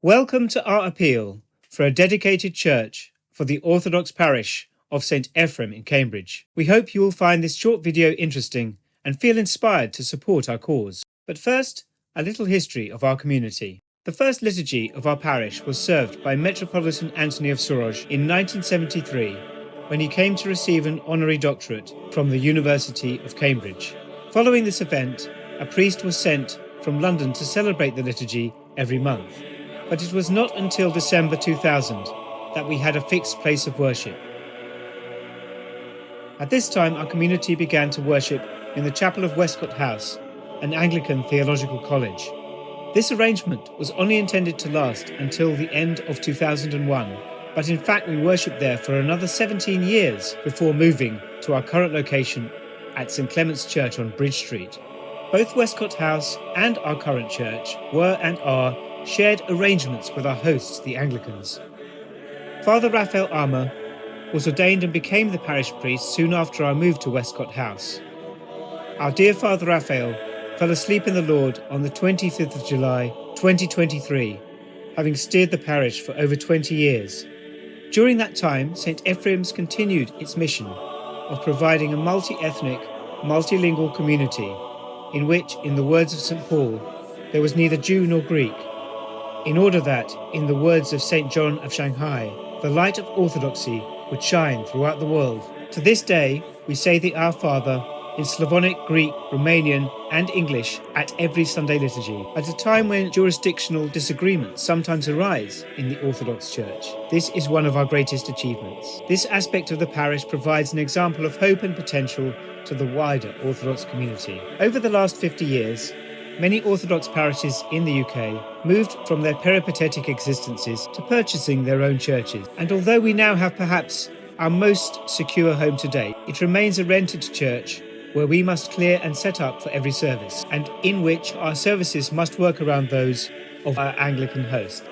Welcome to our appeal for a dedicated church for the Orthodox parish of St. Ephrem in Cambridge. We hope you will find this short video interesting and feel inspired to support our cause. But first, a little history of our community. The first liturgy of our parish was served by Metropolitan Anthony of Sourozh in 1973 when he came to receive an honorary doctorate from the University of Cambridge. Following this event, a priest was sent from London to celebrate the liturgy every month. But it was not until December 2000 that we had a fixed place of worship. At this time, our community began to worship in the chapel of Westcott House, an Anglican theological college. This arrangement was only intended to last until the end of 2001, but in fact we worshipped there for another 17 years before moving to our current location at St. Clement's Church on Bridge Street. Both Westcott House and our current church were and are shared arrangements with our hosts, the Anglicans. Father Raphael Armour was ordained and became the parish priest soon after our move to Westcott House. Our dear Father Raphael fell asleep in the Lord on the 25th of July 2023, having steered the parish for over 20 years. During that time, St. Ephrem's continued its mission of providing a multi-ethnic, multilingual community in which, in the words of St. Paul, there was neither Jew nor Greek, in order that, in the words of St. John of Shanghai, the light of orthodoxy would shine throughout the world. To this day, we say the Our Father in Slavonic, Greek, Romanian and English at every Sunday liturgy, at a time when jurisdictional disagreements sometimes arise in the Orthodox Church. This is one of our greatest achievements. This aspect of the parish provides an example of hope and potential to the wider Orthodox community. Over the last 50 years, many Orthodox parishes in the UK moved from their peripatetic existences to purchasing their own churches. And although we now have perhaps our most secure home to date, it remains a rented church where we must clear and set up for every service, and in which our services must work around those of our Anglican host.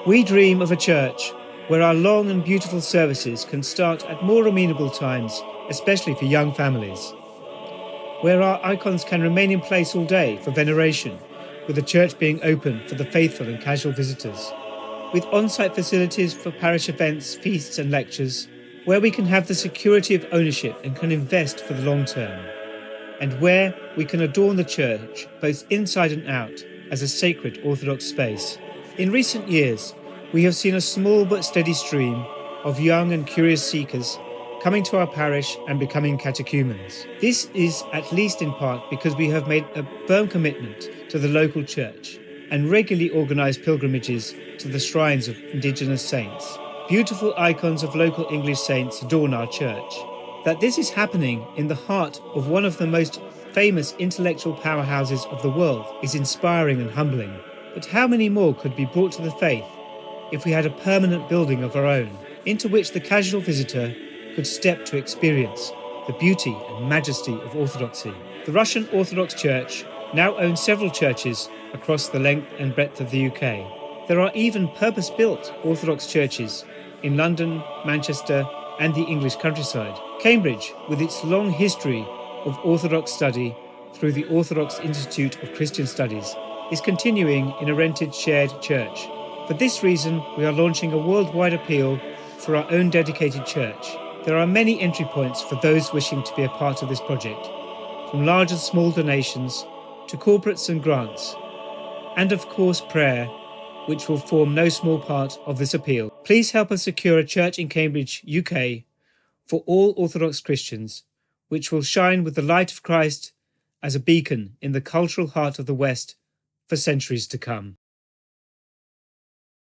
We dream of a church where our long and beautiful services can start at more amenable times, especially for young families, where our icons can remain in place all day for veneration, with the church being open for the faithful and casual visitors, with on-site facilities for parish events, feasts and lectures, where we can have the security of ownership and can invest for the long term, and where we can adorn the church both inside and out as a sacred Orthodox space. In recent years, we have seen a small but steady stream of young and curious seekers coming to our parish and becoming catechumens. This is at least in part because we have made a firm commitment to the local church and regularly organise pilgrimages to the shrines of indigenous saints. Beautiful icons of local English saints adorn our church. That this is happening in the heart of one of the most famous intellectual powerhouses of the world is inspiring and humbling. But how many more could be brought to the faith if we had a permanent building of our own, into which the casual visitor could step to experience the beauty and majesty of orthodoxy? The Russian Orthodox Church now owns several churches across the length and breadth of the UK. There are even purpose-built Orthodox churches in London, Manchester and the English countryside. Cambridge, with its long history of Orthodox study through the Orthodox Institute of Christian Studies, is continuing in a rented shared church. For this reason, we are launching a worldwide appeal for our own dedicated church. There are many entry points for those wishing to be a part of this project, from large and small donations to corporates and grants, and of course prayer, which will form no small part of this appeal. Please help us secure a church in Cambridge, UK, for all Orthodox Christians, which will shine with the light of Christ as a beacon in the cultural heart of the West for centuries to come.